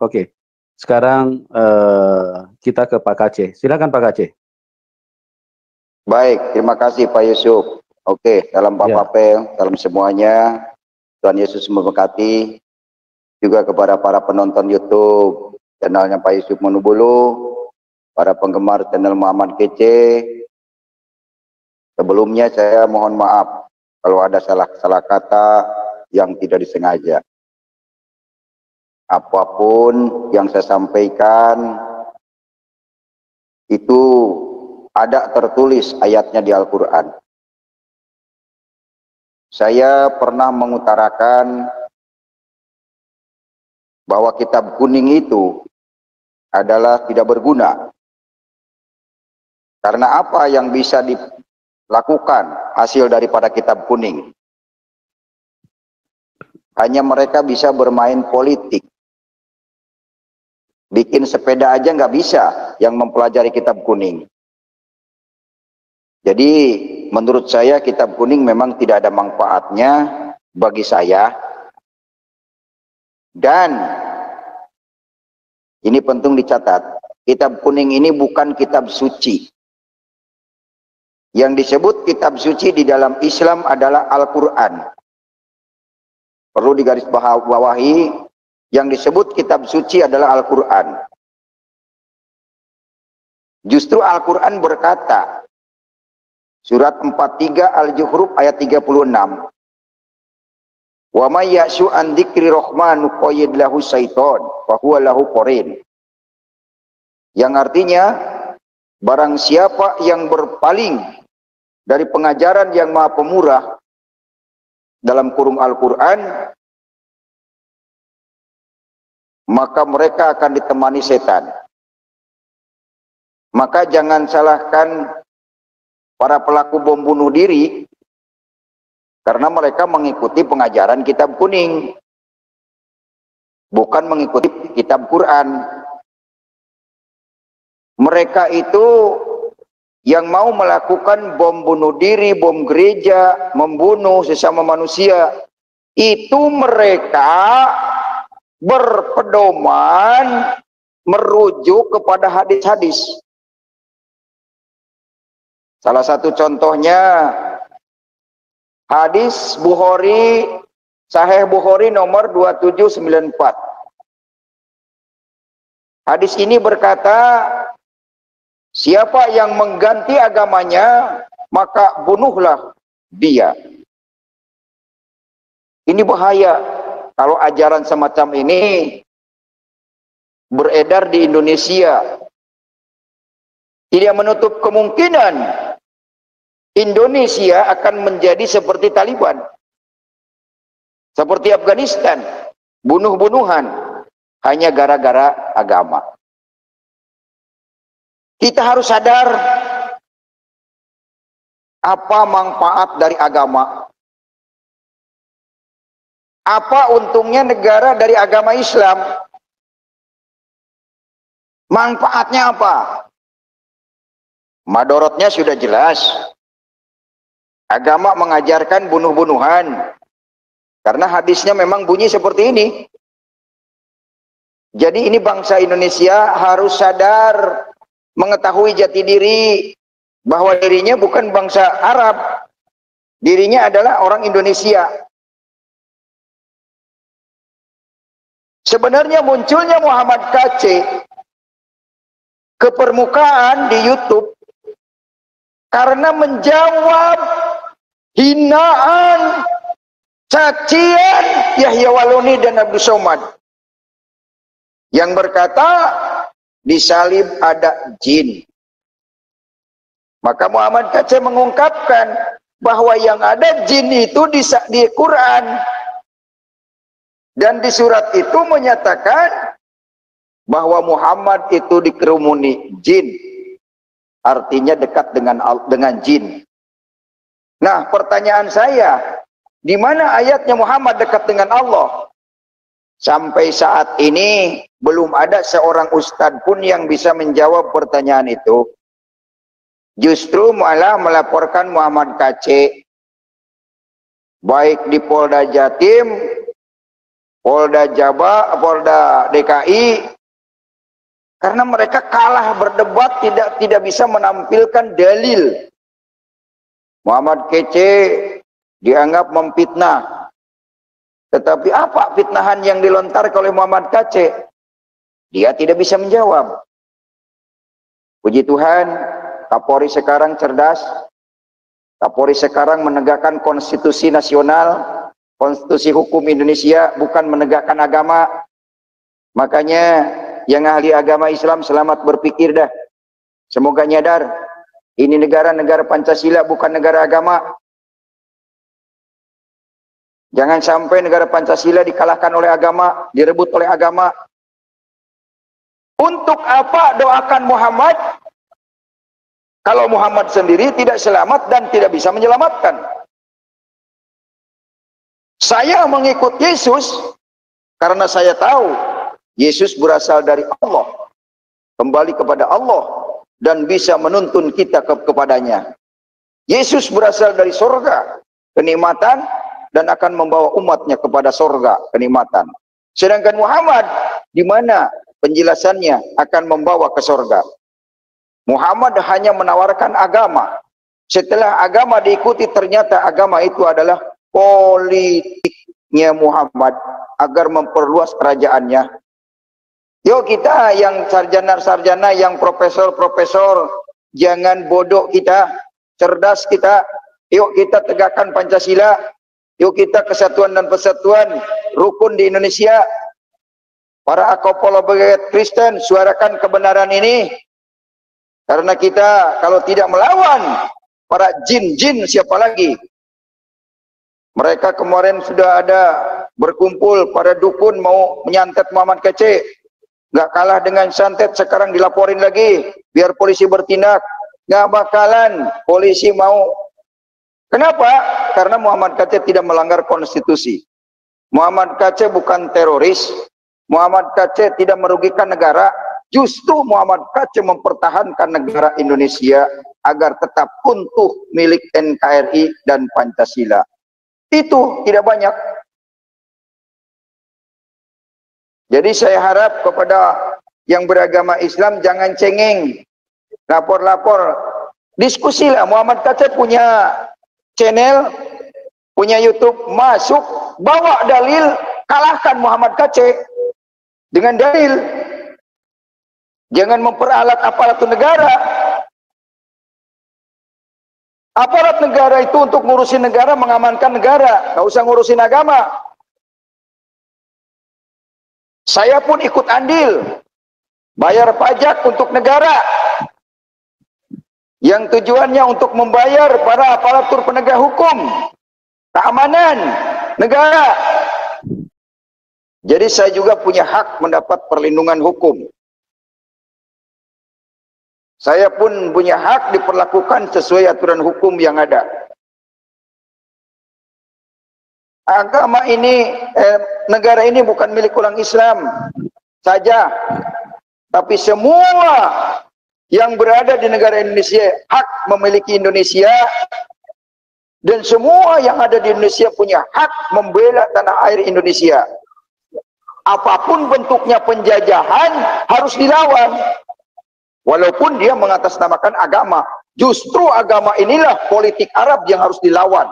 Oke, sekarang kita ke Pak Kaceh. Silakan Pak Kaceh. Baik, terima kasih Pak Yusuf. Oke, salam Pak Papel, salam semuanya. Tuhan Yesus memberkati. Juga kepada para penonton YouTube channelnya Pak Yusuf Manubulu, para penggemar channel Muhammad Kece. Sebelumnya saya mohon maaf kalau ada salah kata yang tidak disengaja. Apapun yang saya sampaikan itu ada tertulis ayatnya di Al-Quran. Saya pernah mengutarakan bahwa kitab kuning itu adalah tidak berguna. Karena apa yang bisa dilakukan hasil daripada kitab kuning? Hanya mereka bisa bermain politik. Bikin sepeda aja nggak bisa yang mempelajari kitab kuning. Jadi menurut saya kitab kuning memang tidak ada manfaatnya bagi saya. Dan ini penting dicatat, kitab kuning ini bukan kitab suci. Yang disebut kitab suci di dalam Islam adalah Al-Quran. Perlu digarisbawahi, yang disebut kitab suci adalah Al-Quran. Justru Al-Quran berkata, surat 43 Al-Zuhruf ayat 36, wa may ya'shu an dzikri rahman nuqayyid lahu syaiton fa huwa lahu qarin. Yang artinya barang siapa yang berpaling dari pengajaran yang Maha Pemurah dalam kurung Al-Qur'an, maka mereka akan ditemani setan. Maka jangan salahkan para pelaku bom bunuh diri karena mereka mengikuti pengajaran kitab kuning, bukan mengikuti kitab Quran. Mereka itu yang mau melakukan bom bunuh diri, bom gereja, membunuh sesama manusia, itu mereka berpedoman merujuk kepada hadis-hadis. Salah satu contohnya hadis Bukhari, Sahih Bukhari nomor 2794. Hadis ini berkata, siapa yang mengganti agamanya, maka bunuhlah dia. Ini bahaya kalau ajaran semacam ini beredar di Indonesia. Tidak menutup kemungkinan Indonesia akan menjadi seperti Taliban, seperti Afghanistan, bunuh-bunuhan hanya gara-gara agama. Kita harus sadar apa manfaat dari agama. Apa untungnya negara dari agama Islam? Manfaatnya apa? Madorotnya sudah jelas. Agama mengajarkan bunuh-bunuhan. Karena hadisnya memang bunyi seperti ini. Jadi ini bangsa Indonesia harus sadar, mengetahui jati diri, bahwa dirinya bukan bangsa Arab. Dirinya adalah orang Indonesia. Sebenarnya munculnya Muhammad Kaceh ke permukaan di YouTube karena menjawab hinaan, cacian Yahya Waluni dan Abdul Somad yang berkata di salib ada jin. Maka Muhammad Kaceh mengungkapkan bahwa yang ada jin itu di Quran, dan di surat itu menyatakan bahwa Muhammad itu dikerumuni jin, artinya dekat dengan jin. Nah, pertanyaan saya, di mana ayatnya Muhammad dekat dengan Allah? Sampai saat ini belum ada seorang ustadz pun yang bisa menjawab pertanyaan itu. Justru malah melaporkan Muhammad Kaceh baik di Polda Jatim, Polda Jabar, Polda DKI, karena mereka kalah berdebat, tidak bisa menampilkan dalil. Muhammad Kece dianggap memfitnah. Tetapi apa fitnahan yang dilontarkan oleh Muhammad Kece? Dia tidak bisa menjawab. Puji Tuhan, Kapolri sekarang cerdas. Kapolri sekarang menegakkan konstitusi nasional, konstitusi hukum Indonesia, bukan menegakkan agama. Makanya yang ahli agama Islam selamat berpikir dah. Semoga nyadar, ini negara Pancasila, bukan negara agama. Jangan sampai negara Pancasila dikalahkan oleh agama, direbut oleh agama. Untuk apa doakan Muhammad kalau Muhammad sendiri tidak selamat dan tidak bisa menyelamatkan? Saya mengikut Yesus karena saya tahu Yesus berasal dari Allah, kembali kepada Allah, dan bisa menuntun kita kepadanya. Yesus berasal dari surga, kenikmatan, dan akan membawa umatnya kepada surga, kenikmatan. Sedangkan Muhammad, di mana penjelasannya akan membawa ke surga? Muhammad hanya menawarkan agama. Setelah agama diikuti, ternyata agama itu adalah politiknya Muhammad agar memperluas kerajaannya. Yuk kita yang sarjana-sarjana, yang profesor-profesor, jangan bodoh kita, cerdas kita. Yuk kita tegakkan Pancasila. Yuk kita kesatuan dan persatuan rukun di Indonesia. Para apologet Kristen, suarakan kebenaran ini. Karena kita kalau tidak melawan para jin-jin, siapa lagi? Mereka kemarin sudah ada berkumpul pada dukun mau menyantet Muhammad Kece. Gak kalah dengan santet, sekarang dilaporin lagi biar polisi bertindak. Gak bakalan polisi mau. Kenapa? Karena Muhammad Kece tidak melanggar konstitusi. Muhammad Kece bukan teroris. Muhammad Kece tidak merugikan negara. Justru Muhammad Kece mempertahankan negara Indonesia agar tetap utuh milik NKRI dan Pancasila. Itu tidak banyak. Jadi saya harap kepada yang beragama Islam jangan cengeng, lapor-lapor, diskusilah. Muhammad Kece punya channel, punya YouTube, masuk, bawa dalil, kalahkan Muhammad Kece dengan dalil. Jangan memperalat aparatur negara. Aparat negara itu untuk ngurusin negara, mengamankan negara, nggak usah ngurusin agama. Saya pun ikut andil, bayar pajak untuk negara, yang tujuannya untuk membayar para aparatur penegak hukum, keamanan negara. Jadi saya juga punya hak mendapat perlindungan hukum. Saya pun punya hak diperlakukan sesuai aturan hukum yang ada. Agama ini, negara ini bukan milik orang Islam saja, tapi semua yang berada di negara Indonesia hak memiliki Indonesia, dan semua yang ada di Indonesia punya hak membela tanah air Indonesia. Apapun bentuknya penjajahan harus dilawan. Walaupun dia mengatasnamakan agama. Justru agama inilah politik Arab yang harus dilawan.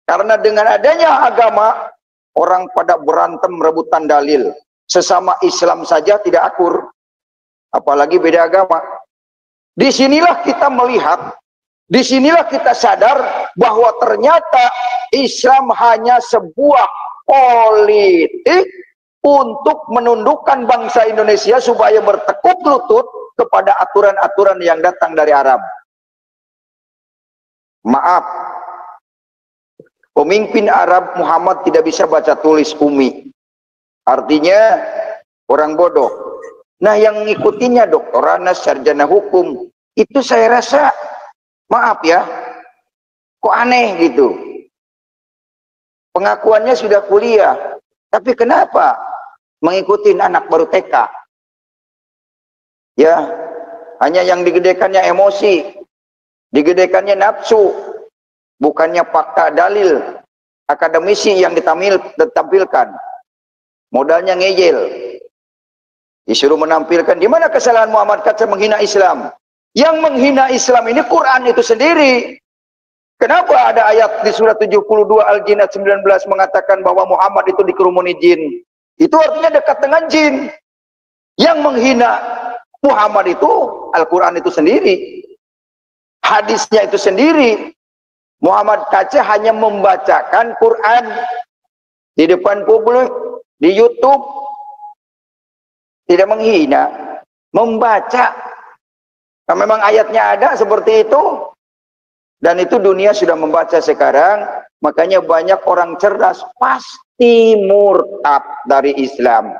Karena dengan adanya agama, orang pada berantem rebutan dalil. Sesama Islam saja tidak akur. Apalagi beda agama. Disinilah kita melihat, disinilah kita sadar bahwa ternyata Islam hanya sebuah politik untuk menundukkan bangsa Indonesia supaya bertekuk lutut kepada aturan-aturan yang datang dari Arab. Maaf, pemimpin Arab Muhammad tidak bisa baca tulis Umi. Artinya orang bodoh. Nah yang ngikutinnya doktoran, sarjana hukum, itu saya rasa, maaf ya, kok aneh gitu. Pengakuannya sudah kuliah, tapi kenapa mengikuti anak baru TK? Ya, hanya yang digedekannya emosi, digedekannya nafsu, bukannya fakta dalil akademisi yang ditampilkan. modalnya ngeyel. Disuruh menampilkan di mana kesalahan Muhammad Kaca menghina Islam. Yang menghina Islam ini Quran itu sendiri. Kenapa ada ayat di surat 72 Al-Jin 19 mengatakan bahwa Muhammad itu dikerumuni jin? Itu artinya dekat dengan jin. Yang menghina Muhammad itu Al-Quran itu sendiri. Hadisnya itu sendiri. Muhammad Kaca hanya membacakan Quran di depan publik, di YouTube. Tidak menghina, membaca. Nah, memang ayatnya ada seperti itu. Dan itu dunia sudah membaca sekarang. Makanya banyak orang cerdas pasti murtad dari Islam.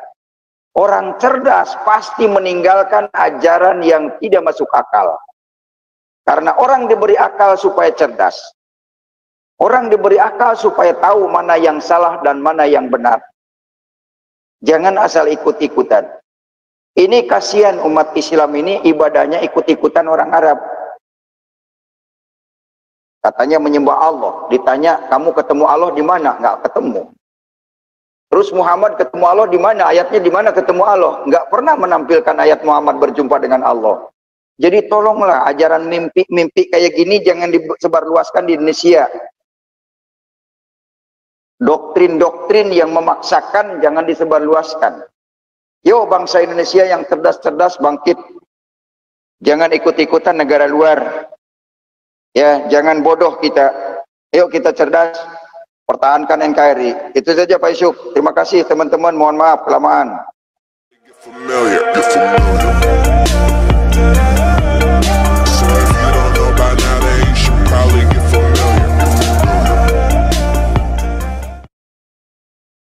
Orang cerdas pasti meninggalkan ajaran yang tidak masuk akal. Karena orang diberi akal supaya cerdas. Orang diberi akal supaya tahu mana yang salah dan mana yang benar. Jangan asal ikut-ikutan. Ini kasihan umat Islam ini ibadahnya ikut-ikutan orang Arab. Katanya menyembah Allah. Ditanya, kamu ketemu Allah di mana? Nggak ketemu. Terus Muhammad ketemu Allah di mana? Ayatnya di mana ketemu Allah? Nggak pernah menampilkan ayat Muhammad berjumpa dengan Allah. Jadi tolonglah ajaran mimpi kayak gini jangan disebarluaskan di Indonesia. Doktrin-doktrin yang memaksakan jangan disebarluaskan. Yo bangsa Indonesia yang cerdas-cerdas bangkit. Jangan ikut-ikutan negara luar. Ya, jangan bodoh kita. Yuk kita cerdas. Pertahankan NKRI. Itu saja Pak Yusuf. Terima kasih teman-teman. Mohon maaf kelamaan.